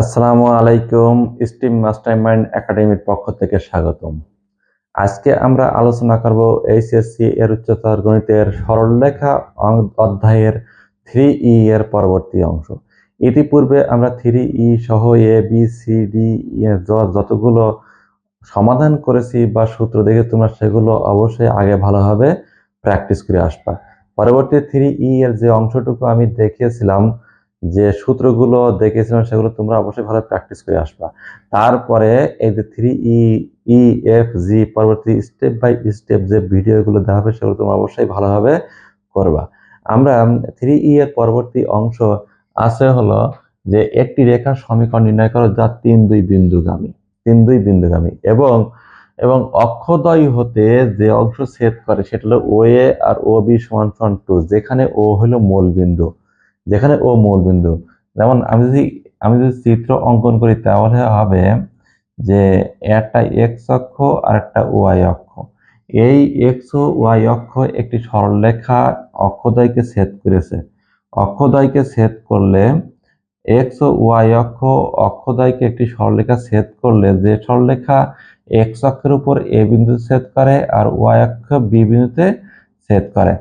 আসসালামু আলাইকুম। Steam mastermind একাডেমির পক্ষ থেকে স্বাগতম। আজকে আমরা আলোচনা করব এইচএসসি এর উচ্চতর গণিতের সরলরেখা অধ্যায়ের 3E এর পরবর্তী অংশ। ইতিপূর্বে আমরা 3E সহ এ বি সি ডি যতগুলো সমাধান করেছি বা সূত্র দেখে তোমরা সেগুলো অবশ্যই আগে ভালোভাবে প্র্যাকটিস করে আসবা। পরবর্তী 3E এর যে অংশটুকু আমি দেখিয়েছিলাম, যে সূত্রগুলো দেখেছিলাম, সেগুলো তোমরা অবশ্যই ভালো প্র্যাকটিস করে আসবা। তারপরে এই যে 3E, E, F, G পরবর্তী স্টেপ বাই স্টেপ যে ভিডিওগুলো দেওয়া হবে সেগুলো তোমরা অবশ্যই ভালোভাবে করবা। আমরা 3E এর পরবর্তী অংশ আছে হলো যে একটি রেখার সমীকরণ নির্ণয় করো যা 3-2 বিন্দুগামী এবং এবং অক্ষদ্বয় হতে যে অংশ ছেদ করে সেটা হলো OA আর OB সমান সমান 2, যেখানে ও হলো মূলবিন্দু। যেমন আমি যদি চিত্র অঙ্কন করি তাহলে হবে যে একটা এক্স অক্ষ আর একটা ওয়াই অক্ষ। এই এক্স ও ওয়াই অক্ষ একটি সরলরেখা অক্ষদ্বয়কে ছেদ করেছে। অক্ষদ্বয়কে ছেদ করলে এক্স ও ওয়াই অক্ষদ্বয়কে একটি সরলরেখা ছেদ করলে যে সরলরেখা এক্স অক্ষের উপর এ বিন্দুতে ছেদ করে আর ওয়াই অক্ষ বি বিন্দুতে ছেদ করে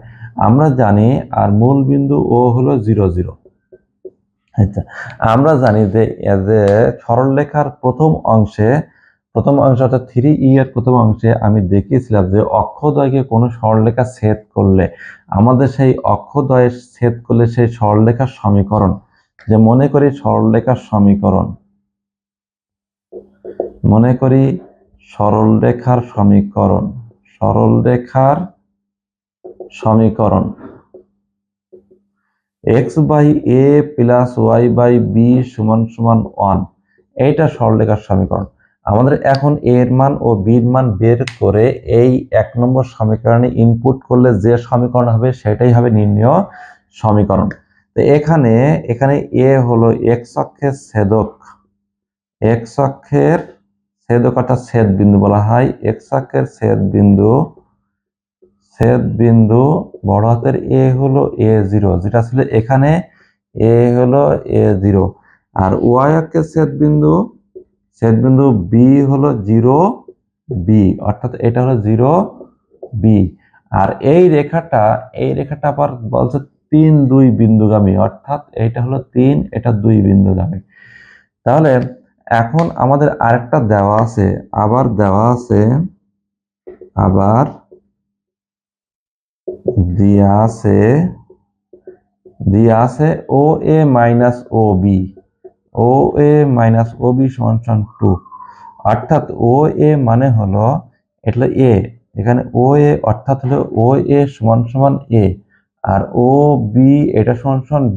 আমরা জানি। আর মূল বিন্দু ও হলো 0, 0। আচ্ছা, আমরা জানি যে সরলরেখার প্রথম অংশে অর্থাৎ 3E এর প্রথম অংশে আমি দেখিয়েছিলাম যে অক্ষদ্বয়কে কোনো সরলরেখা ছেদ করলে আমাদের সেই অক্ষদ্বয়ে ছেদ করলে সেই সরলরেখার সমীকরণ, যে মনে করি সরলরেখার সমীকরণ x/a + y/b = 1। এইটা সরলরেখার সমীকরণ। আমাদের এখন a এর মান ও b এর মান বের করে এই 1 নম্বর সমীকরণে ইনপুট করলে যে সমীকরণ হবে সেটাই হবে নির্ণেয় সমীকরণ। তো এখানে a হলো x অক্ষের ছেদক, অর্থাৎ ছেদ বিন্দু বলা হয়। x অক্ষের ছেদ বিন্দু বড় হাতের A হলো A0, যেটা ছিল এখানে A হলো A0। আর y অক্ষের ছেদ বিন্দু B হলো 0B, অর্থাৎ এটা হলো 0B। আর এই রেখাটা আবার বলছে 3-2 বিন্দুগামী, অর্থাৎ এইটা হলো 3, এটা 2 বিন্দুগামী। তাহলে এখন আমাদের আরেকটা দেওয়া আছে, দিয়া আছে OA - OB = 2। অর্থাৎ OA মানে হলো এটা A, এখানে OA অর্থাৎ হলো OA = A আর OB এটা =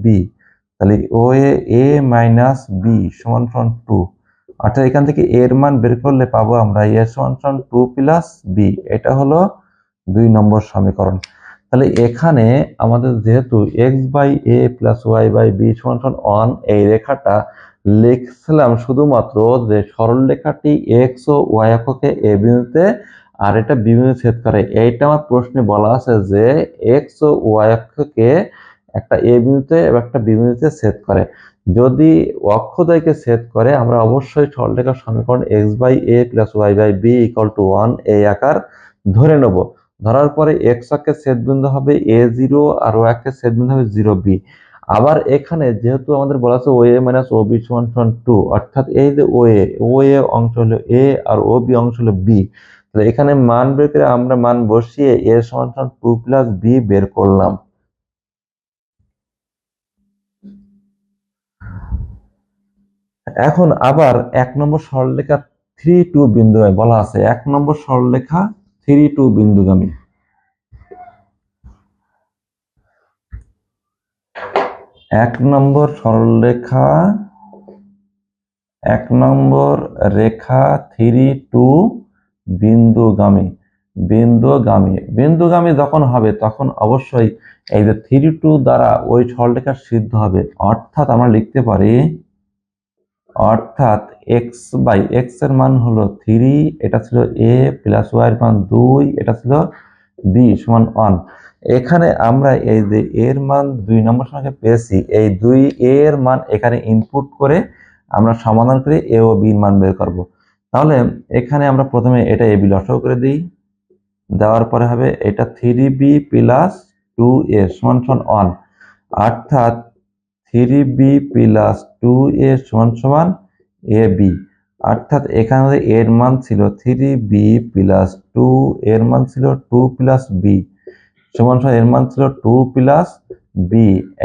B। তাহলে OA - B = 2। অর্থাৎ এখান থেকে A এর মান বের করলে পাবো আমরা A = 2 + B। এটা হলো 2 নম্বর সমীকরণ। তাহলে এখানে আমাদের যেহেতু x/a + y/b = 1, এই রেখাটা লিখছিলাম শুধুমাত্র যে সরলরেখাটি x ও y অক্ষকে a বিন্দুতে আর এটা b বিন্দুতে ছেদ করে। এইটা আমার প্রশ্নে বলা আছে যে x ও y অক্ষকে একটা a বিন্দুতে এবং একটা b বিন্দুতে ছেদ করে। যদি অক্ষদ্বয়কে ছেদ করে আমরা অবশ্যই সরলরেখার সমীকরণ x/a + y/b = 1 এই আকার ধরে নেব। ধরার পরে x অক্ষের ছেদবিন্দু হবে A0 আর y অক্ষের ছেদবিন্দু হবে 0B। আবার এখানে যেহেতু আমাদের বলা আছে OA - OB = 2, অর্থাৎ এই যে OA অংশ হলো A আর OB অংশ হলো B। তাহলে এখানে মান বের করে আমরা মান বসিয়ে A = 2 + B বের করলাম। এখন আবার 1 নম্বর সরলরেখা 3-2 বিন্দুগামী বলা আছে। 1 নম্বর সরলরেখা 3-2 বিন্দুগামী। 1 নম্বর রেখা 3-2 বিন্দুগামী যখন হবে তখন অবশ্যই এই যে 3-2 দ্বারা ওই সরলরেখা সিদ্ধ হবে। অর্থাৎ আমরা লিখতে পারি, অর্থাৎ x এর মান হলো 3, এটা ছিল a + y এর মান 2, এটা ছিল b = 1। এখানে আমরা এই যে এর মান 2 নম্বর সমীকরণে পেয়েছি, এই 2 এর মান এখানে ইনপুট করে আমরা সমাধান করে এ ও বি মান বের করব। তাহলে এখানে আমরা প্রথমে এটা এ বি লসাগু করে দিই, দেওয়ার পরে হবে এটা 3b প্লাস 2a সমান সমান 1, অর্থাৎ 3b প্লাস 2a সমান সমান ab, অর্থাৎ এখানে আমাদের এর মান ছিল 3b প্লাস 2, এর মান ছিল 2 প্লাস b সমান সমান এর মান ছিল 2 প্লাস b,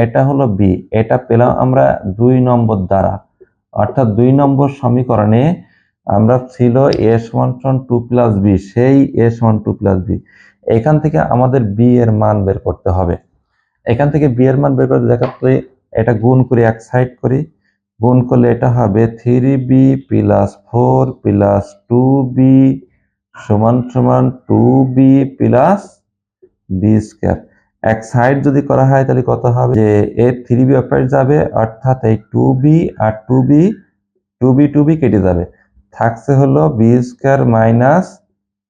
এটা হলো b, এটা পেলাম আমরা 2 নম্বর দ্বারা, অর্থাৎ 2 নম্বর সমীকরণে আমরা ছিল a সমান সমান 2 প্লাস b, সেই a সমান 2 প্লাস b, এখান থেকে আমাদের b এর মান বের করতে হবে। এখান থেকে b এর মান বের করতে দেখাতে এটা গুণ করে এক সাইড করি, গুণ করলে এটা হবে 3b প্লাস 4 প্লাস 2b সমান সমান 2b প্লাস b স্কয়ার। এক সাইড যদি করা হয় তাহলে কত হবে, যে এর 3b অপারেট যাবে, অর্থাৎ এই 2b আর 2b কেটে যাবে, থাকছে হলো b square minus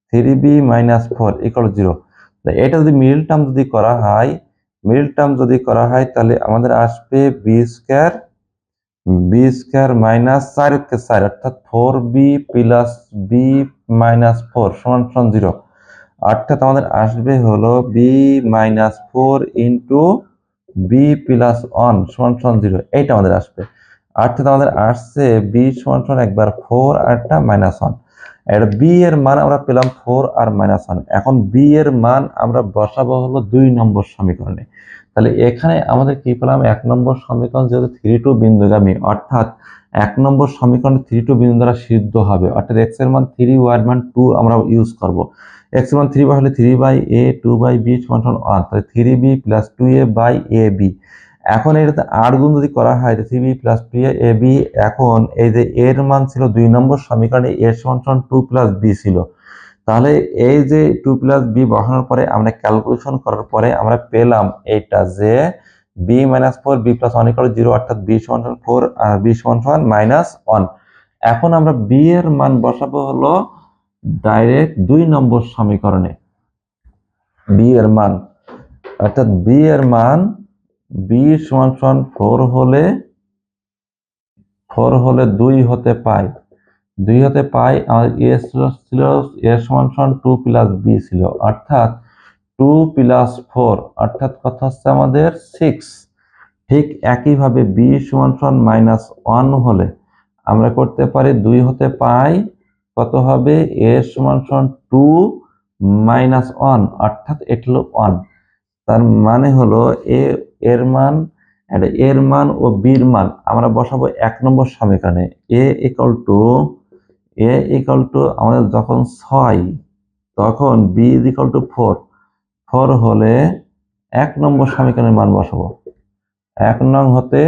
3b minus 4 equal 0। এটা যদি মিডল টার্ম যদি করা হয়, তাহলে আমাদের আসবে b স্কয়ার মাইনাস 4 কে 4, অর্থাৎ 4b প্লাস b মাইনাস 4 সমান সমান 0, অর্থাৎ আমাদের আসবে হলো b minus 4 into b plus 1 সমান সমান 0, এইটা আমাদের আসবে, অর্থাৎ আমাদের আসছে b সমান সমান একবার 4 আর একটা মাইনাস 1। এটা b এর মান আমরা পেলাম 4 আর মাইনাস 1। এখন b এর মান আমরা বসাবো হলো 2 নম্বর সমীকরণে। তাহলে এখানে আমাদের কি পেলাম, 1 নম্বর সমীকরণ যেহেতু 3 2 বিন্দুগামী, অর্থাৎ 1 নম্বর সমীকরণ 3 2 বিন্দু দ্বারা সিদ্ধ হবে, অর্থাৎ x এর মান 3 y এর মান 2 আমরা ইউজ করব। x এর মান 3 বসালে 3/a 2/b সমান সমান 1, তাহলে 3b প্লাস 2a/ab। এখন এটাতে 8 গুণ যদি করা হয় 3b প্লাস 2ab, এখন এই যে এর মান ছিল 2 নম্বর সমীকরণে a সমান সমান 2 প্লাস b ছিল, তাহলে এই যে 2 প্লাস b বসানোর পরে আমরা ক্যালকুলেশন করার পরে আমরা পেলাম এইটা যে b minus 4 b plus 1 equal 0, অর্থাৎ b সমান সমান 4 আর b সমান সমান মাইনাস 1। এখন আমরা b এর মান বসাবো হলো ডাইরেক্ট 2 নম্বর সমীকরণে, b এর মান, অর্থাৎ b এর মান b সমান সমান 4 হলে 2 হতে পাই, আমাদের a ছিল a সমান সমান 2 প্লাস b ছিল, অর্থাৎ 2 প্লাস 4 অর্থাৎ কত হচ্ছে আমাদের 6। ঠিক একইভাবে b সমান সমান মাইনাস 1 হলে আমরা করতে পারি 2 হতে পাই, কত হবে a সমান সমান 2 মাইনাস 1, অর্থাৎ এটা হলো 1। তার মানে হলো এর মান, এর মান ও বির মান আমরা বসাবো 1 নম্বর সমীকরণে। a ইকুয়াল টু আমাদের যখন 6 তখন b ইকুয়াল টু 4 হলে 1 নম্বর সমীকরণের মান বসাবো। 1 নং হতে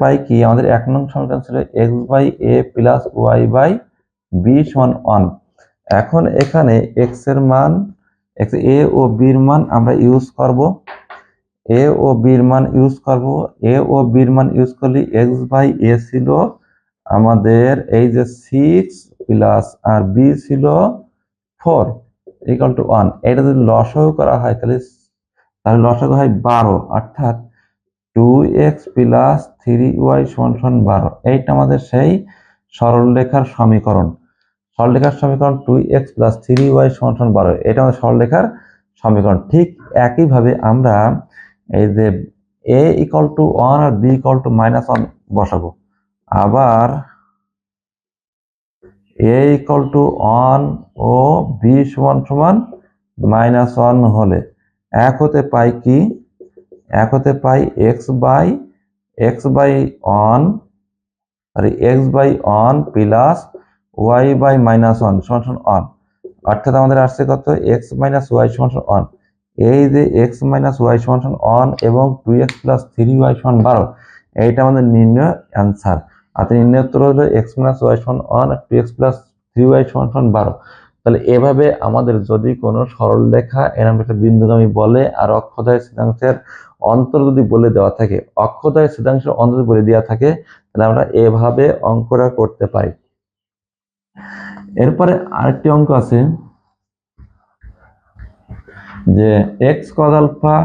পাই, কি আমাদের 1 নং সমীকরণ ছিল x/a প্লাস y/b সমান 1। এখন এখানে x এর মান, a ও b এর মান আমরা ইউজ করব, a ও b এর মান ইউজ করলে x/a ছিল আমাদের এই যে 6 প্লাস আর b ছিল 4 ইকুয়াল টু 1। এটা যদি লসাগু করা হয় তাহলে লসাগু হয় 12, অর্থাৎ 2x প্লাস 3y সমান সমান 12। এইটা আমাদের সেই সরলরেখার সমীকরণ। 2x প্লাস 3y সমান সমান 12, এটা আমাদের সরলরেখার সমীকরণ। ঠিক একইভাবে আমরা এই যে a ইকুয়াল টু 1 আর b ইকুয়াল টু মাইনাস 1 বসাবো। আবার a ইকুয়াল টু 1 ও b সমান সমান মাইনাস 1 হলে এক হতে পাই কি, x বাই 1 আর x by 1 plus y by minus 1 সমান সমান 1, অর্থাৎ আমাদের আসছে কত x মাইনাস y সমান সমান 1। এই যে x মাইনাস y সমান সমান 1 এবং 2x প্লাস 3y সমান 12, এইটা আমাদের নির্ণয় অ্যান্সার। আর নির্ণয় উত্তর হলো x মাইনাস y সমান 1 আর 2x প্লাস 3y সমান সমান 12। তাহলে এভাবে আমাদের যদি কোনো সরল রেখা এরকম একটা বিন্দুগামী বলে আর অক্ষদ্বয় ছেদাংশের অন্তর যদি বলে দেওয়া থাকে, অক্ষদ্বয় ছেদাংশের অন্তর বলে দেওয়া থাকে, তাহলে আমরা এভাবে অঙ্কটা করতে পারি। এরপরে আরেকটি অঙ্ক আছে যে x cos alpha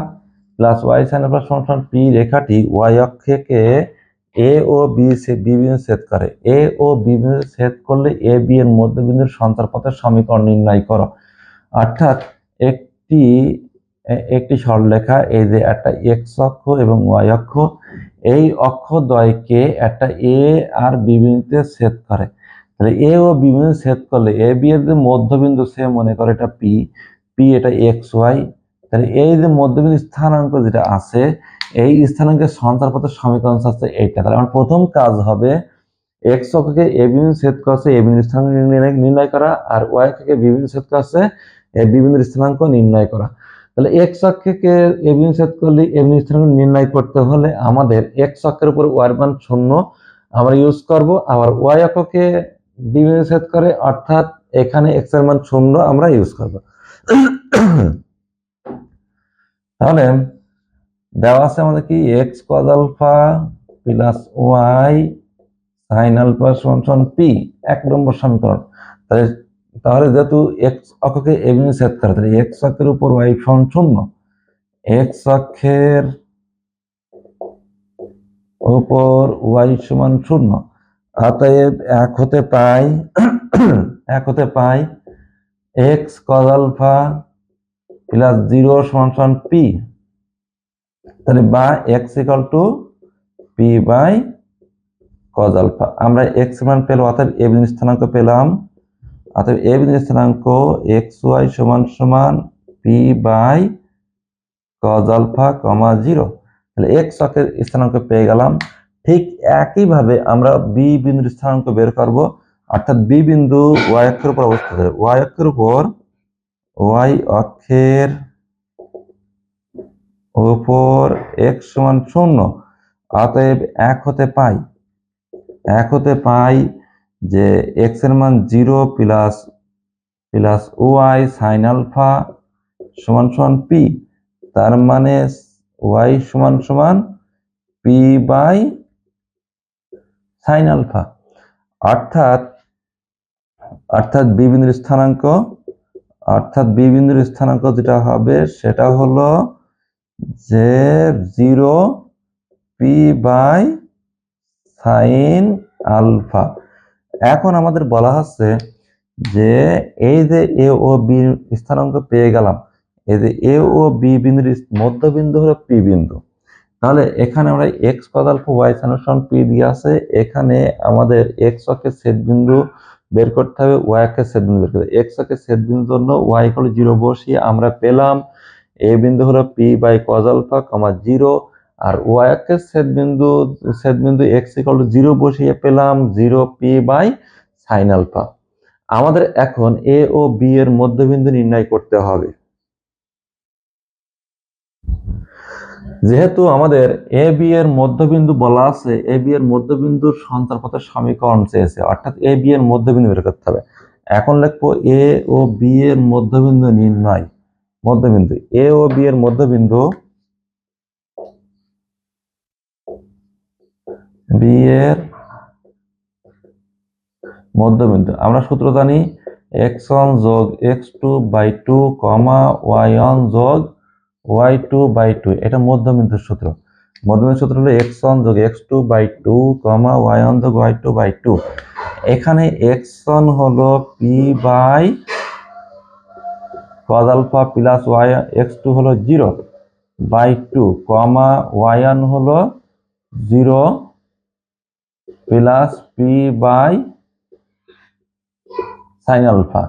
plus Y sine alpha সমান সমান পি রেখাটি ওয়াই অক্ষকে এ ও বি বিন্দু ছেদ করে। এ ও বি বিন্দু ছেদ করলে এ বি এর মধ্যবিন্দুর সঞ্চারপথের সমীকরণ নির্ণয় করো। অর্থাৎ একটি একটি সরলরেখা, এই যে একটা এক্স অক্ষ এবং ওয়াই অক্ষ, এই অক্ষ দ্বয়কে একটা এ আর বি বিন্দুতে ছেদ করে। তাহলে এ ও বি বিন্দু ছেদ করলে এ বি এর যে মধ্যবিন্দু সে মনে করে এটা পি, পি এটা এক্স ওয়াই। তাহলে এই যে মধ্যবিন্দু স্থানাঙ্ক যেটা আছে, এই স্থানাঙ্কের সঞ্চারপথের সমীকরণ হচ্ছে এইটা। তাহলে আমার প্রথম কাজ হবে এক্স অক্ষকে এ বিন্দু ছেদ করছে এ বিন্দুর স্থানাঙ্ক নির্ণয় করা, আর ওয়াই অক্ষকে বি বিন্দু ছেদ করছে এ বি বিন্দুর স্থানাঙ্ক নির্ণয় করা। তাহলে এক্স অক্ষকে এ বিন্দু ছেদ করলে এ বিন্দুর স্থানাঙ্ক নির্ণয় করতে হলে আমাদের এক্স অক্ষের উপর ওয়াই মান 0 আমরা ইউজ করব, আবার ওয়াই অক্ষকে বি বিন্দু ছেদ করে অর্থাৎ এখানে এক্স এর মান 0 আমরা ইউজ করব। তাহলে দেওয়া আছে আমাদের কি X cos alpha plus Y sine alpha সমান সমান পি, 1 নম্বর সমীকরণ। তাহলে যেহেতু এক্স অক্ষকে এ বিন্দু ছেদ করে, তাহলে এক্স অক্ষের উপর ওয়াই সমান 0, এক্স অক্ষের উপর ওয়াই সমান 0, অতএব 1 হতে পাই এক্স কজ আলফা প্লাস 0 সমান সমান পি। তাহলে বা X equal to P by cos alpha. আমরা এক্স মান পেলাম, অর্থাৎ এ বিন্দু স্থানাঙ্ক পেলাম, অর্থাৎ এ বিন্দু স্থানাঙ্ক এক্স ওয়াই সমান সমান পি বাই কজ আলফা কমা 0। তাহলে এক্স অক্ষের স্থানাঙ্ক পেয়ে গেলাম। ঠিক একইভাবে আমরা বি বিন্দুর স্থানাঙ্ক বের করব, অর্থাৎ বি বিন্দু ওয়াই অক্ষের উপর অবস্থিত। ওয়াই অক্ষের উপর এক্স সমান 0, অতএব 1 হতে পাই যে এক্স এর মান 0 প্লাস ওয়াই সাইন আলফা সমান সমান পি। তার মানে ওয়াই সমান সমান পি বাই সাইন আলফা। অর্থাৎ বি বিন্দুর স্থানাঙ্ক যেটা হবে সেটা হলো যে 0 পি বাই সাইন আলফা। এখন আমাদের বলা হচ্ছে যে এই যে এ ও বি স্থানাঙ্ক পেয়ে গেলাম, এই যে এ ও বি বিন্দুর মধ্যবিন্দু হলো পি বিন্দু। তাহলে এখানে আমরা X cos alpha Y sine সমান পি দিয়ে আছে, এখানে আমাদের এক্স অক্ষের ছেদবিন্দু বের করতে হবে, ওয়াই অক্ষের ছেদবিন্দু বের করতে হবে। এক্স অক্ষের ছেদবিন্দুর জন্য ওয়াই ইকুয়াল 0 বসিয়ে আমরা পেলাম এ বিন্দু হলো পি বাই কজ আলফা কমা 0, আর ওয়াই অক্ষের ছেদবিন্দু এক্স ইকুয়াল 0 বসিয়ে পেলাম 0 পি বাই সাইন আলফা। আমাদের এখন এ ও বি এর মধ্যবিন্দু নির্ণয় করতে হবে। যেহেতু আমাদের এ বি এর মধ্যবিন্দু বলা আছে, এ বি এর মধ্যবিন্দুর সঞ্চারপথের সমীকরণ চেয়েছে, অর্থাৎ এ বি এর মধ্যবিন্দু বের করতে হবে। এখন লিখবো এ ও বি এর মধ্যবিন্দু নির্ণয়। এ ও বি এর মধ্যবিন্দু আমরা সূত্র জানি x1 যোগ x2 বাই 2 কমা y1 যোগ y2 বাই 2, এটা মধ্যবিন্দুর সূত্র। মধ্যবিন্দুর সূত্র হলো x1 যোগ x2 বাই 2 কমা y1 যোগ y2 বাই 2। এখানে x1 হলো p by cos alpha plus x2 হলো 0 বাই 2 কমা y1 হলো 0 plus p by sine alpha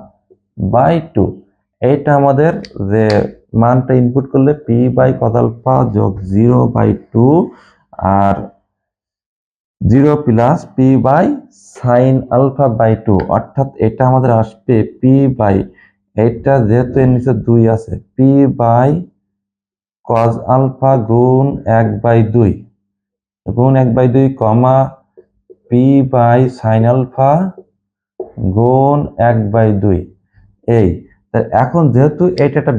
by 2। এইটা আমাদের যে মানটা ইনপুট করলে p বাই cos আলফা যোগ 0 বাই 2 আর 0 plus p by sine alpha by 2, অর্থাৎ এটা আমাদের আসবে p বাই, এটা যেহেতু এর নিচে 2 আছে, p বাই cos আলফা গুণ 1 by 2 comma p by sine alpha গুণ 1 বাই 2। এই এখন যেহেতু এটা একটা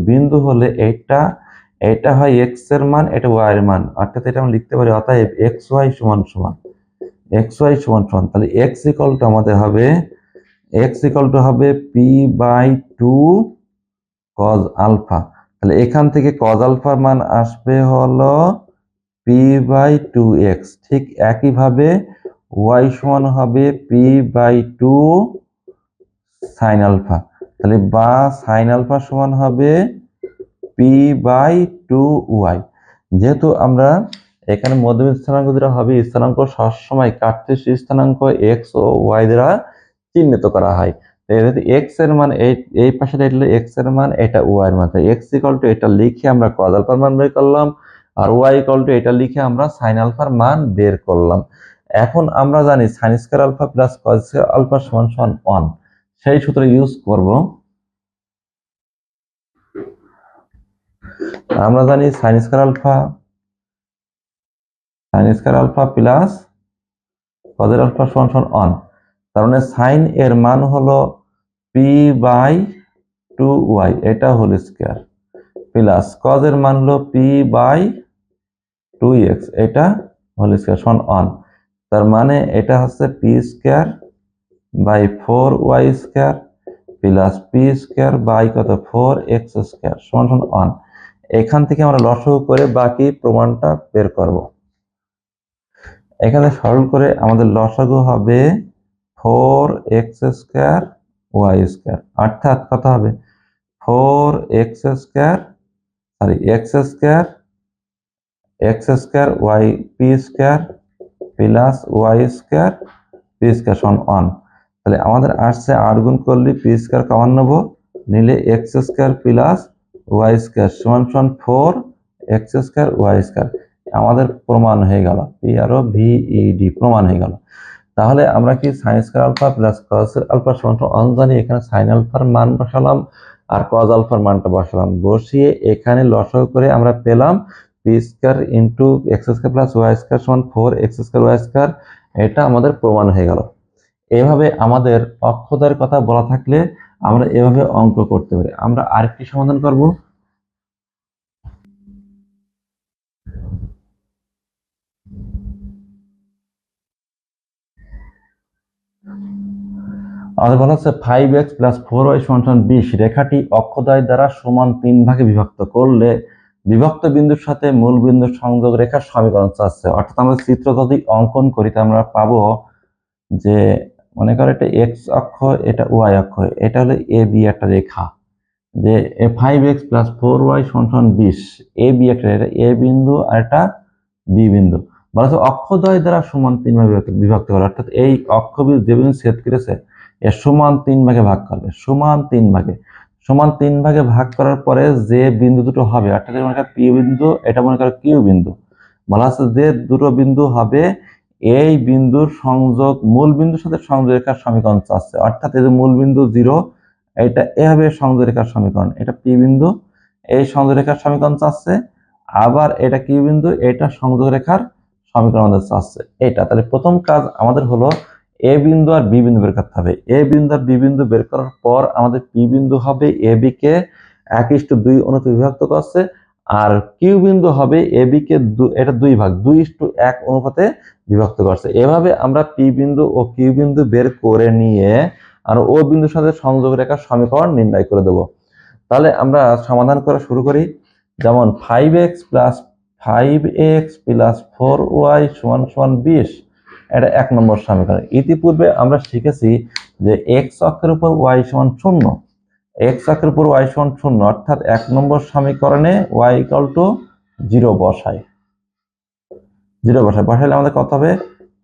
বিন্দু হলে এটা হয় x এর মান, এটা y এর মান, অর্থাৎ এটা আমরা লিখতে পারি অতএব xy সমান সমান তাহলে x ইকুয়াল টু আমাদের হবে p বাই 2 cos আলফা। তাহলে এখান থেকে কজ আলফার মান আসবে হলো p/2x। ঠিক একইভাবে y সমান হবে p/2 সাইন আলফা। তাহলে বা সাইন আলফা সমান হবে p/2y। যেহেতু আমরা এখানে মধ্যবিন্দু স্থানাঙ্ক দ্বারা হবে স্থানাঙ্ক সবসময় কার্টেসীয় স্থানাঙ্ক x ও y দ্বারা চিহ্নিত করা হয়। x এর মান এই পাশে লিখলে x এর মান, এটা y এর মান। x এটা লিখে আমরা cos আলফার মান বের করলাম, আর y এটা লিখে আমরা sin আলফার মান বের করলাম। এখন আমরা জানি sin square alpha plus cos square alpha সমান সমান 1। সেই সূত্র ইউজ করব। আমরা জানি sin square alpha plus cos alpha সমান সমান 1। তার মানে sin এর মান হলো p/2y, এটা হোল স্কয়ার, প্লাস cos এর মান হলো p/2x, এটা হোল স্কয়ার সমান 1। তার মানে এটা হচ্ছে p square by 4y square plus p square by কত 4x স্কয়ার সমান সমান 1। এখান থেকে আমরা লসাগু করে বাকি প্রমাণটা বের করব। এখানে সরল করে আমাদের লসাগু হবে 4x স্কয়ার y স্কয়ার, অর্থাৎ কত হবে 4x square x square y p square plus y square p square সমান 1। তাহলে আমাদের আসছে 8 গুণ করলে p স্কয়ার কমন নেব, নিলে x square plus y square সমান সমান 4x স্কয়ার y স্কয়ার। আমাদের প্রমাণ হয়ে গেল, p আর VED প্রমাণ হয়ে গেল। তাহলে আমরা কি sin square alpha plus cos alpha সমান 1 জানি, এখানে sin আলফার মান বসালাম আর cos আলফার মানটা বসালাম, বসিয়ে এখানে লসাগু করে আমরা পেলাম p square into x square plus y square সমান 4x স্কয়ার y স্কয়ার। এটা আমাদের প্রমাণ হয়ে গেল। এভাবে আমাদের অক্ষদ্বয়ের কথা বলা থাকলে আমরা এভাবে অঙ্ক করতে পারি। আমরা আরেকটি সমাধান করব। আমাদের বলা হচ্ছে 5x প্লাস 4y সমান 20 রেখাটি অক্ষদ্বয় দ্বারা সমান 3 ভাগে বিভক্ত করলে বিভক্ত বিন্দুর সাথে মূল বিন্দুর সংযোগ রেখার সমীকরণ চাচ্ছে। অর্থাৎ আমরা চিত্র যদি অঙ্কন করি তা আমরা পাবো যে মনে করো এটা x অক্ষ, এটা y অক্ষ, এটা হলো AB একটা রেখা, যে 5x প্লাস 4y সমান 20, AB একটা রেখা, A বিন্দু আর একটা B বিন্দু। বলা হচ্ছে অক্ষদ্বয় দ্বারা সমান 3 ভাগে বিভক্ত করে, অর্থাৎ এই অক্ষবিন্দু যে বিন্দু ছেদ করেছে এর সমান 3 ভাগে ভাগ করবে, সমান 3 ভাগে ভাগ করার পরে যে বিন্দু দুটো হবে, অর্থাৎ মনে করো P বিন্দু, এটা মনে করো Q বিন্দু। বলা হচ্ছে যে দুটো বিন্দু হবে এই বিন্দুর সংযোগ মূল বিন্দুর সাথে সংযোগ রেখার সমীকরণ চাচ্ছে। অর্থাৎ এই যে মূল বিন্দু 0, এটা এভাবে সংযোগ রেখার সমীকরণ, এটা P বিন্দু, এই সংযোগ রেখার সমীকরণ চাচ্ছে। আবার এটা Q বিন্দু, এটা সংযোগ রেখার সমীকরণ আমাদের চাচ্ছে এটা। তাহলে প্রথম কাজ আমাদের হলো A বিন্দু আর B বিন্দু বের করতে হবে। A বিন্দু আর B বিন্দু বের করার পর আমাদের P বিন্দু হবে AB কে 1:2 অনুপাতে বিভক্ত করছে, আর Q বিন্দু হবে AB কে এটা 2 ভাগ 2:1 অনুপাতে বিভক্ত করছে। এভাবে আমরা P বিন্দু ও Q বিন্দু বের করে নিয়ে আর O বিন্দুর সাথে সংযোগ রেখার সমীকরণ নির্ণয় করে দেব। তাহলে আমরা সমাধান করা শুরু করি। যেমন 5x প্লাস 4y সমান 20, এটা 1 নম্বর সমীকরণ। ইতিপূর্বে আমরা শিখেছি যে x অক্ষের উপর y সমান 0, x অক্ষের উপর y সমান 0, অর্থাৎ 1 নম্বর সমীকরণে y ইকুয়াল টু 0 বসাই। বসাইলে আমাদের কত হবে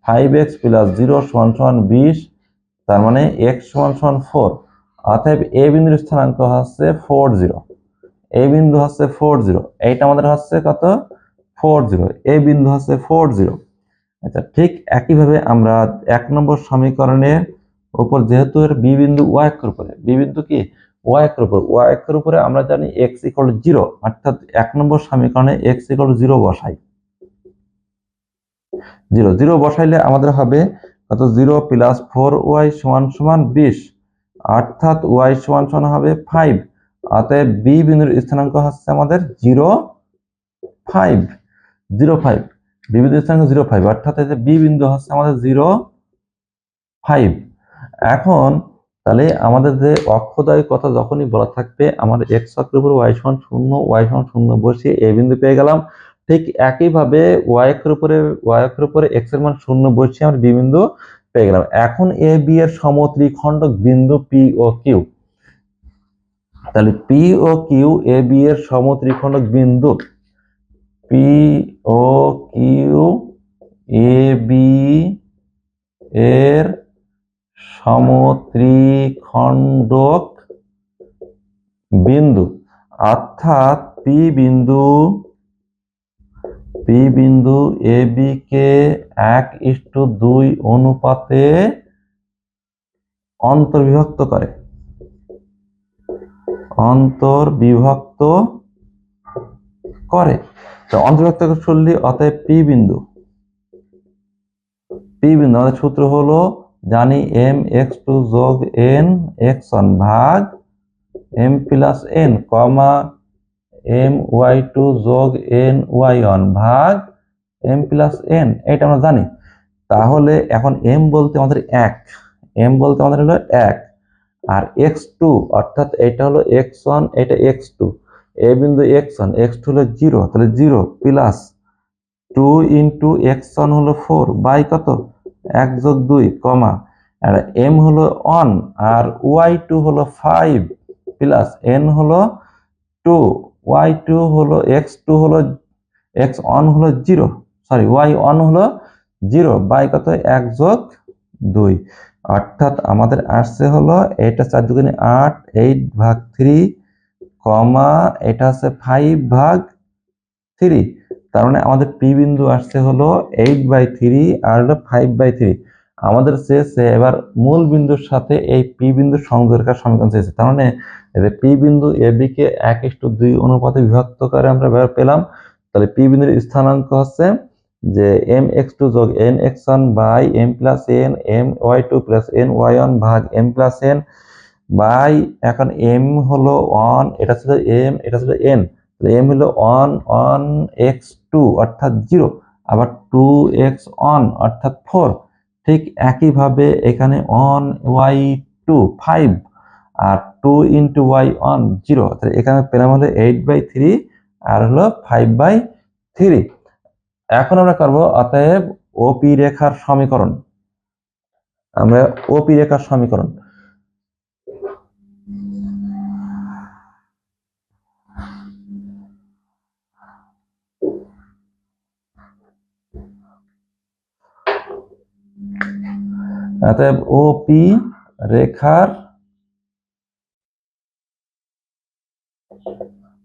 5x প্লাস 0 সমান 20, তার মানে x সমান 4। অতএব a বিন্দুর স্থানাঙ্ক হচ্ছে 40, a বিন্দু হচ্ছে 40, এইটা আমাদের হচ্ছে কত 40, a বিন্দু হচ্ছে 40। আচ্ছা, ঠিক একইভাবে আমরা 1 নম্বর সমীকরণের উপর যেহেতু এর b বিন্দু y অক্ষের উপরে, b বিন্দু কি y অক্ষের উপরে আমরা জানি x ইকুয়াল 0, অর্থাৎ 1 নম্বর সমীকরণে x ইকুয়াল 0 বসাই। 0 বসাইলে আমাদের হবে কত 0 প্লাস 4y সমান 20, অর্থাৎ y সমান হবে 5। অতএব b বিন্দুর স্থানাঙ্ক হচ্ছে আমাদের 0, 5, b বিন্দুর স্থানাঙ্ক 0, 5, অর্থাৎ এই যে b বিন্দু হচ্ছে আমাদের 0, 5। এখন তাহলে আমাদের যে অক্ষদ্বয় কথা যখনই বলা থাকবে আমার এক্স অক্ষের উপর ওয়াই সমান শূন্য ওয়াই সমান শূন্য বসিয়ে এ বিন্দু পেয়ে গেলাম। ঠিক একইভাবে ওয়াই অক্ষের উপরে এক্স এর মান শূন্য বসিয়ে আমরা বি বিন্দু পেয়ে গেলাম। এখন এ বি এর সমত্রিখণ্ডক বিন্দু পি ও কিউ। তাহলে P O Q A B এর সমত্রিখণ্ডক বিন্দু P O Q A B এর সমত্রিখণ্ডক বিন্দু, অর্থাৎ পি বিন্দু এ বি কে 1:2 অনুপাতে অন্তর্বিভক্ত করে। তো অন্তর্বিভক্ত করলে অতএব পি বিন্দু আমাদের সূত্র হলো জানি mx2 যোগ n(x1) ভাগ m+n কমা my2 যোগ ny1 ভাগ m+n, এটা আমরা জানি। তাহলে এখন m বলতে আমাদের 1, হলো 1, আর x2 অর্থাৎ এটা হলো x1, এটা x2, এ বিন্দু x1 হলো 0, তাহলে 0 প্লাস 2 ইন্টু x1 হলো 4 বাই কত 1 যোগ 2 কমা, আর m হলো 1 আর y2 হলো 5 প্লাস n হলো 2, y2 হলো x2 হলো x1 হলো 0, সরি y1 হলো 0 বাই কত 1 যোগ 2, অর্থাৎ আমাদের আসছে হলো এটা 4 দুগুণে 8, 8 ভাগ 3 কমা এটা আছে 5 ভাগ 3, তার মানে আমাদের পি বিন্দু আসছে হলো 8/3 আর হলো 5/3। আমাদের চেয়েছে এবার মূল বিন্দুর সাথে এই পি বিন্দুর সংযোগের সমীকরণ চেয়েছে। তার মানে পি বিন্দু এ বি কে 1:2 অনুপাতে বিভক্ত করে আমরা পেলাম। তাহলে পি বিন্দুর স্থানাঙ্ক হচ্ছে যে mx2 যোগ nx1 by m+n my2 plus ny1 ভাগ m+n বাই, এখন m হলো 1, এটা ছিল m, এটা ছিল n, m হলো 1 x2 অর্থাৎ 0, আবার 2x1 অর্থাৎ 4। ঠিক একইভাবে এখানে 1y2 5 আর 2 ইন্টু y1 0, তাহলে এখানে পেলাম হলো 8/3 আর হলো 5/3। এখন আমরা করবো অতএব ওপি রেখার সমীকরণ। আমরা ওপি রেখার সমীকরণ অতএব ওপি রেখার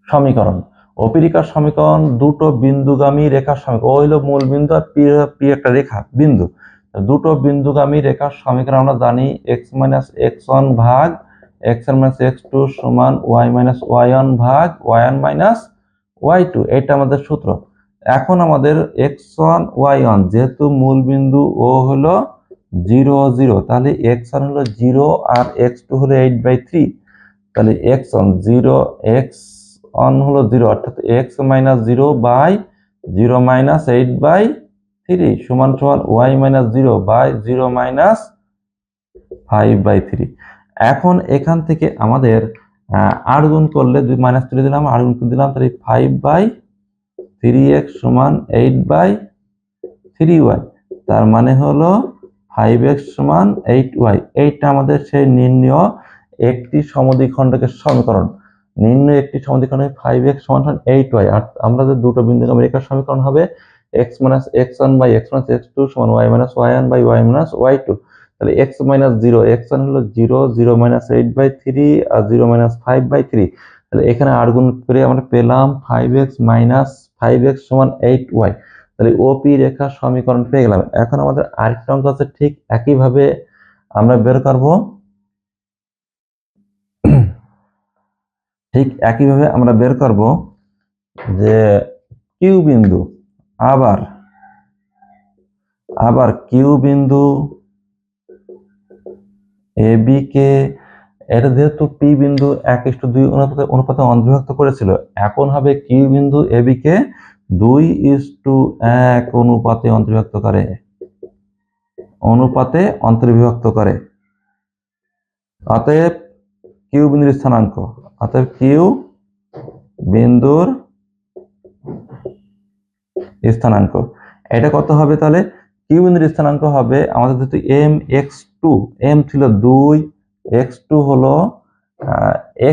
সমীকরণ। ওপি রেখার সমীকরণ দুটো বিন্দুগামী রেখার সমীকরণ। ও হলো মূল বিন্দু আর পি একটা রেখা বিন্দু, দুটো বিন্দুগামী রেখার সমীকরণ আমরা জানি x - x1 ভাগ x - x2 সমান y - y1 ভাগ y1 - y2, এটা আমাদের সূত্র। এখন আমাদের x1 y1 যেহেতু মূল বিন্দু ও হলো 0 0, তাহলে x1 হলো 0 আর x2 হলো 8/3, তাহলে x1 0 x1 হলো 0 অর্থাৎ x - 0 বাই 0 - 8/3 সমান সমান y - 0 বাই 0 - 5/3। এখন এখান থেকে আমাদের আর গুণ করলে 2 মাইনাস তুলে দিলাম, আর গুণ করে দিলাম, তাহলে 5/3x সমান 8/3y, তার মানে হলো 5x সমান 8y। এইটা আমাদের সেই নির্ণয় একটি সমদ্বিখণ্ডকের সমীকরণ। নির্ণয় একটি সমদ্বিখণ্ডকে 5x সমান 8y, আর আমরা যে দুটো বিন্দুগামী রেখার সমীকরণ হবে x - x1 by x - x2 সমান y - y1 by y - y2। তাহলে x - 0, x1 হলো 0, 0 - 8/3 আর 0 - 5/3, তাহলে এখানে আর গুণ করে আমরা পেলাম 5x - 5x সমান 8y। তাহলে ওপি রেখার সমীকরণ পেয়ে গেলাম। এখন আমাদের আরেকটা অঙ্ক আছে, ঠিক একইভাবে আমরা বের করব। ঠিক একইভাবে আমরা বের করব যে কিউ বিন্দু, আবার কিউ বিন্দু এ বি কে, এটা যেহেতু পি বিন্দু 1:2 অনুপাতে অন্তর্ভুক্ত করেছিল, এখন হবে কিউ বিন্দু এ বি কে 2:1 অনুপাতে অন্তর্ভুক্ত করে। অতএব কিউ বিন্দুর স্থানাঙ্ক, অতএব কিউ বিন্দুর স্থানাঙ্ক এটা কত হবে? তাহলে কিউ বিন্দুর স্থানাঙ্ক হবে আমাদের যেহেতু mx2, m ছিল 2, x2 হলো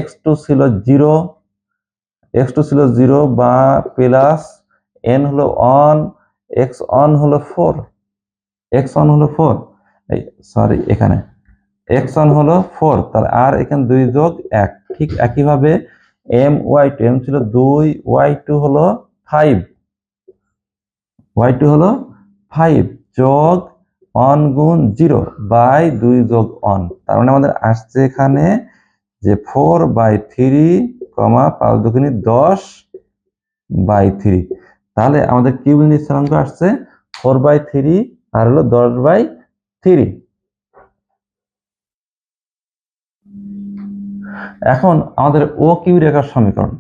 x2 ছিল 0, x2 ছিল 0 বা প্লাস n হলো 1, x1 হলো 4, x1 হলো 4, এই সরি এখানে x1 হলো 4, তাহলে আর এখানে 2 যোগ 1, ঠিক একইভাবে my2, m ছিল 2, y2 হলো 5, y2 হলো 5 যোগ 1 গুণ 0 বাই 2 যোগ 1, তার মানে আমাদের আসছে এখানে যে 4/3, 5 দুগুণে 10/3, তাহলে আমাদের কিউ বিন্দুর স্থানাঙ্ক আসছে 4/3 আর হলো 10/3। এখন আমাদের ও কিউ রেখার সমীকরণ,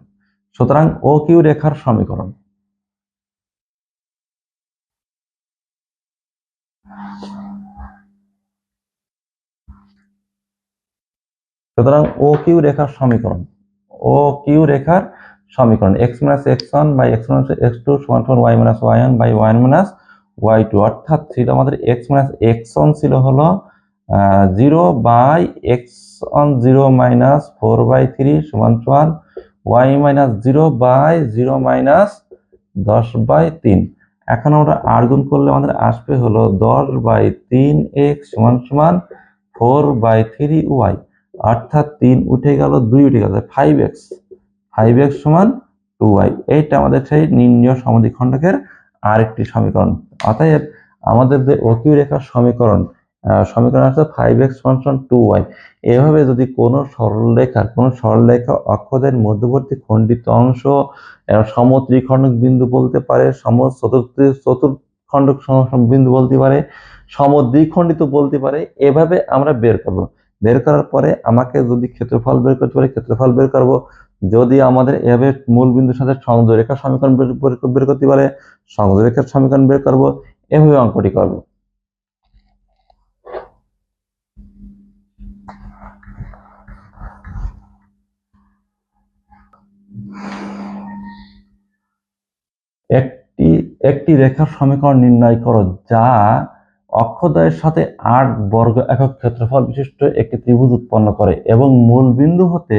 সুতরাং ও কিউ রেখার সমীকরণ, সুতরাং ও কিউ রেখার সমীকরণ, ও কিউ রেখার সমীকরণ x - x1 by x - x2 সমান সমান y - y1 by y - y2, অর্থাৎ ছিল আমাদের x - x1 ছিল হলো 0 বাই x1 0 মাইনাস 4/3 সমান সমান y - 0 বাই 0 মাইনাস 10/3। এখন আমরা আর গুণ করলে আমাদের আসবে হলো 10/3x সমান সমান 4/3y, অর্থাৎ 3 উঠে গেল, 2 উঠে গেল, 5x সমান 2y। এইটা আমাদের সেই নির্ণীয় সমদ্বিখণ্ডকের আরেকটি সমীকরণ। অতএব আমাদের যে ওকিউ রেখার সমীকরণ আছে 5x সমান 2y। এভাবে যদি কোনো সরলরেখা অক্ষদের মধ্যবর্তী খণ্ডিত অংশ সমত্রিখণ্ডক বিন্দু বলতে পারে, চতুর্খণ্ডক বিন্দু বলতে পারে, সমদ্বিখণ্ডিত বলতে পারে, এভাবে আমরা বের করব। বের করার পরে আমাকে যদি ক্ষেত্রফল বের করতে পারে ক্ষেত্রফল বের করব, যদি আমাদের এভাবে মূল বিন্দুর সাথে সংযোগ রেখার সমীকরণ বের করতে পারে সংযোগ রেখার সমীকরণ বের করব, এভাবে অঙ্কটি করব। একটি রেখার সমীকরণ নির্ণয় করো যা অক্ষদ্বয়ের সাথে 8 বর্গ একক ক্ষেত্রফল বিশিষ্ট একটি ত্রিভুজ উৎপন্ন করে এবং মূল বিন্দু হতে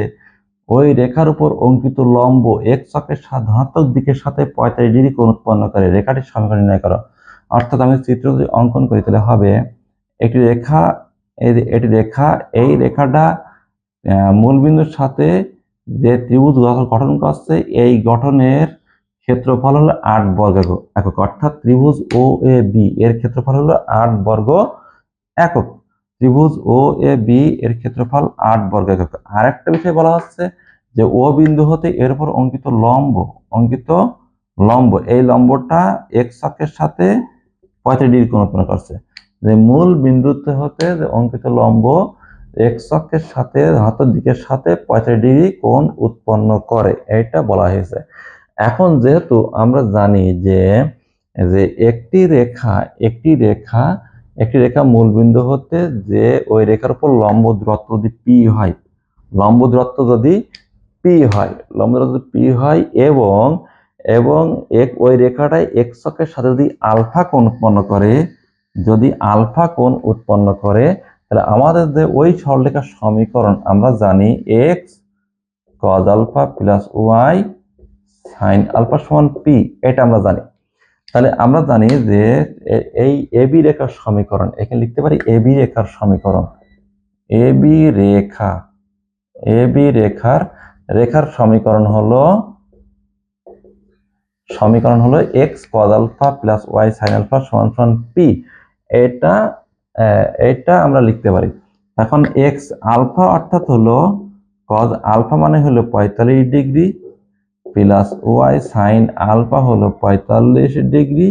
ওই রেখার উপর অঙ্কিত লম্ব x অক্ষের ধনাত্মক দিকের সাথে 45 ডিগ্রি কোণ উৎপন্ন করে। রেখাটির সমীকরণ নির্ণয় করো। অর্থাৎ আমি চিত্র যদি অঙ্কন করি তাহলে হবে একটি রেখা, এই রেখাটা মূল বিন্দুর সাথে যে ত্রিভুজ গঠন করছে, এই গঠনের ক্ষেত্রফল হলো 8 বর্গ একক, অর্থাৎ ত্রিভুজ ও এ বি এর ক্ষেত্রফল হলো 8 বর্গ একক। ত্রিভুজ ও এ বি এর ক্ষেত্রফল 8 বর্গ একক। আর একটা বিষয় বলা হচ্ছে যে ও বিন্দু হতে এর উপর অঙ্কিত লম্ব, এই লম্বটা এক্স অক্ষের সাথে 35 ডিগ্রি কোণ উৎপন্ন করছে। যে মূল বিন্দুতে হতে যে অঙ্কিত লম্ব এক্স অক্ষের সাথে ধনাত্মক দিকের সাথে 35 ডিগ্রি কোণ উৎপন্ন করে, এটা বলা হয়েছে। এখন যেহেতু আমরা জানি যে একটি রেখা মূল বিন্দু হতে যে ওই রেখার উপর লম্ব দূরত্ব যদি পি হয়, এবং ওই রেখাটায় এক্স অক্ষের সাথে যদি আলফা কোণ উৎপন্ন করে, তাহলে আমাদের যে ওই সরলরেখার সমীকরণ আমরা জানি x cos alpha plus y sin alpha সমান পি, এটা আমরা জানি। তাহলে আমরা জানি যে এই এবি রেখার সমীকরণ, এখানে লিখতে পারি এবি রেখার সমীকরণ, রেখার সমীকরণ হলো x cos alpha plus y sin alpha সমান সমান পি। এটা আমরা লিখতে পারি। এখন x আলফা অর্থাৎ হলো cos আলফা মানে হলো 45 degree plus y sin alpha হলো 45 ডিগ্রি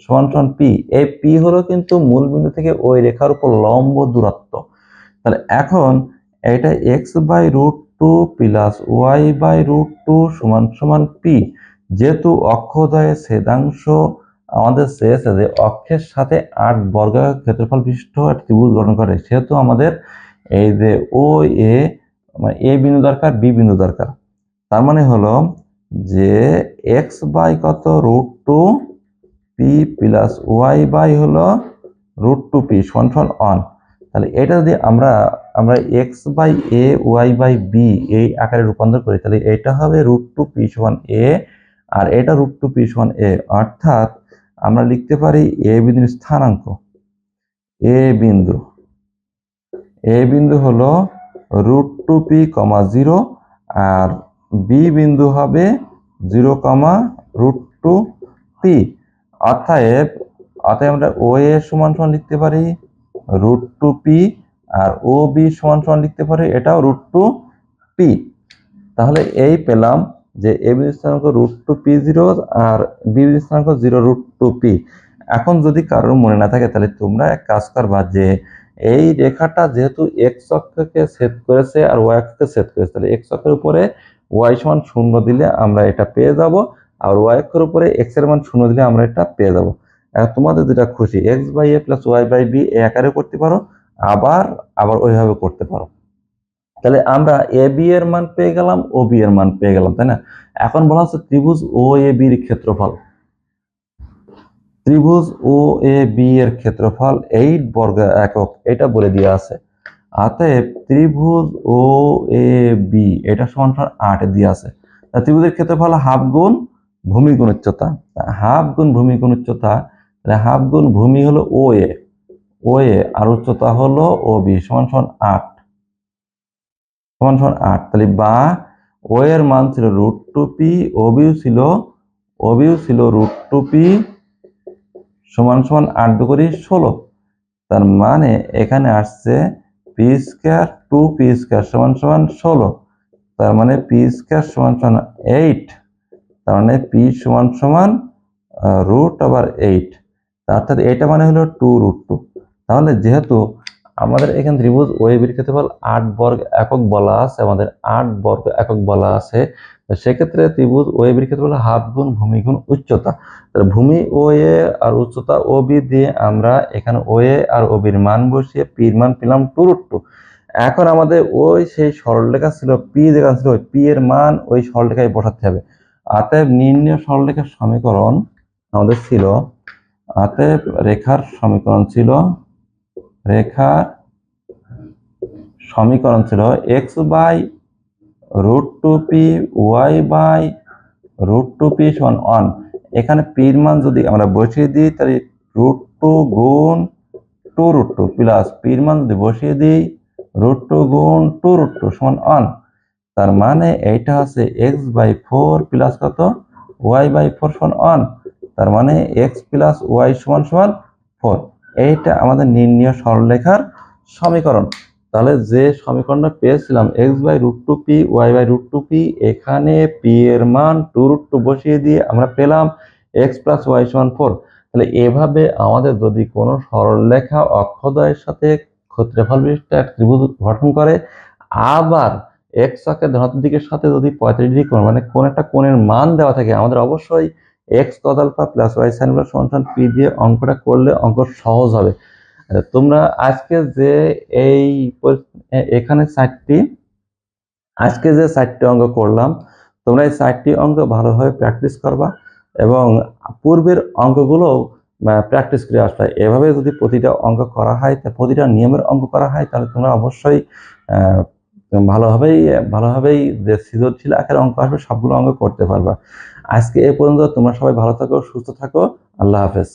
সমান সমান পি। এই পি হলো কিন্তু মূল বিন্দু থেকে ওই রেখার উপর লম্ব দূরত্ব। তাহলে এখন এটা x/√2 প্লাস y/√2 সমান সমান পি। যেহেতু অক্ষদ্বয়ের ছেদাংশ আমাদের চেয়েছে যে অক্ষের সাথে 8 বর্গাকার ক্ষেত্রফল বিশিষ্ট ত্রিভুজ গঠন করে, সেহেতু আমাদের এই যে ও এ মানে এ বিন্দু দরকার, বি বিন্দু দরকার। তার মানে হলো যে এক্স বাই কত √2 পি প্লাস ওয়াই বাই হলো √2 পি সমান 1। তাহলে এটা যদি আমরা আমরা X by A Y by B এই আকারে রূপান্তর করি, তাহলে এটা হবে √2 পি সমান এ, আর এটা √2 পি সমান এ। অর্থাৎ আমরা লিখতে পারি এ বিন্দুর স্থানাঙ্ক, এ বিন্দু হলো √2 পি, 0, আর বি বিন্দু হবে 0, √2 পি। অতএব আমরা ও এ সমান সমান লিখতে পারি √2 পি, আর ও বি সমান সমান লিখতে পারি এটাও √2 পি। তাহলে এই পেলাম যে এ বিন্দু স্থানাঙ্ক √2 পি 0 আর বি বিন্দু স্থানাঙ্ক 0 √2 পি। এখন যদি কারোর মনে না থাকে তাহলে তোমরা এক কাজ করবা যে এই রেখাটা যেহেতু এক্স অক্ষকে ছেদ করেছে আর ওয়াই অক্ষকে ছেদ করেছে, তাহলে এক্স অক্ষের উপরে ওয়াই সমান 0 দিলে আমরা এটা পেয়ে যাব, আর ওয়াই অক্ষের উপরে এক্স এর মান 0 দিলে আমরা এটা পেয়ে যাব। এখন তোমাদের যেটা খুশি X by A plus Y by B এই আকারে করতে পারো, আবার ওইভাবে করতে পারো। তাহলে আমরা এ বি এর মান পেয়ে গেলাম, ও বি এর মান পেয়ে গেলাম, তাই না? এখন বলা হচ্ছে ত্রিভুজ ও এ বির ক্ষেত্রফল। ত্রিভুজ ও এ বি এর ক্ষেত্রফল 8 বর্গ একক, এটা বলে দেওয়া আছে। অতএব ত্রিভুজ ও এ বি এটা সমান 8 দিয়ে আছে। ত্রিভুজের ক্ষেত্রফল হাফ গুণ ভূমি গুণ উচ্চতা, হাফ গুণ ভূমি গুণ উচ্চতা, হাফ গুণ ভূমি হলো ও এ আর উচ্চতা হলো ও বি সমান 8 তাহলে বা ও এর মান ছিল √2 পি, ও বিও ছিল √2 পি সমান 8 2 করে 16। তার মানে এখানে আসছে পি স্কয়ার 2 পি স্কয়ার সমান 16। তার মানে পি স্কয়ার সমান 8। তার মানে পি সমান √8। অর্থাৎ এটা মানে হলো 2√2। তাহলে যেহেতু আমাদের এখানে ত্রিভুজ ও এ বির ক্ষেত্রফল 8 বর্গ একক বলা আছে, আমাদের 8 বর্গ একক বলা আছে, সেক্ষেত্রে ত্রিভুজ ও এ বির ক্ষেত্রফল হাফ গুণ ভূমি গুণ উচ্চতা। তাহলে ভূমি ও এ আর উচ্চতা ও বি দিয়ে আমরা এখানে ও এ আর ও বির মান বসিয়ে পির মান পেলাম 2√2। এখন আমাদের ওই সেই সরলরেখা ছিল পি যেখানে ছিল ওই পি এর মান ওই সরলরেখায় বসাতে হবে। অতএব নির্ণয় সরলরেখার সমীকরণ আমাদের ছিল, অতএব রেখার সমীকরণ ছিল X by √2 P Y by √2 P সমান 1। এখানে পির মান যদি আমরা বসিয়ে দিই তাহলে √2 গুণ 2√2 প্লাস পির মান যদি বসিয়ে দিই √2 গুণ 2√2 সমান 1। তার মানে এইটা আছে এক্স বাই 4 প্লাস কত ওয়াই বাই 4 সমান 1। তার মানে এক্স প্লাস ওয়াই সমান 4। এইটা আমাদের নির্ণয় সরলরেখার সমীকরণ। তাহলে যে সমীকরণটা পেয়েছিলাম X by √2 P Y by √2 P, এখানে পি এর মান 2√2 বসিয়ে দিয়ে আমরা পেলাম এক্স প্লাস ওয়াই সমান 4। তাহলে এভাবে আমাদের যদি কোনো সরলরেখা অক্ষদ্বয়ের সাথে ক্ষেত্রফল বিশিষ্ট এক ত্রিভুজ গঠন করে, আবার এক্স অক্ষের ধনাত্মক দিকের সাথে যদি 45 ডিগ্রি কোণ মানে কোন একটা কোণের মান দেওয়া থাকে, আমাদের অবশ্যই X cos alpha plus Y sine alpha সমান পি দিয়ে অঙ্কটা করলে অঙ্ক সহজ হবে। তোমরা আজকে যে এই এখানে আজকে যে 4টি অঙ্ক করলাম, তোমরা এই 4টি অঙ্ক ভালোভাবে প্র্যাকটিস করবা এবং পূর্বের অঙ্কগুলো প্র্যাকটিস করে আসবে। এভাবে যদি প্রতিটা অঙ্ক করা হয়, প্রতিটা নিয়মের অঙ্ক করা হয়, তাহলে তোমরা অবশ্যই ভালোভাবেই যে সৃজনশীল আকারে অঙ্ক আসবে সবগুলো অঙ্ক করতে পারবা। আজকে এ পর্যন্ত। তোমরা সবাই ভালো থাকো, সুস্থ থাকো। আল্লাহ হাফেজ।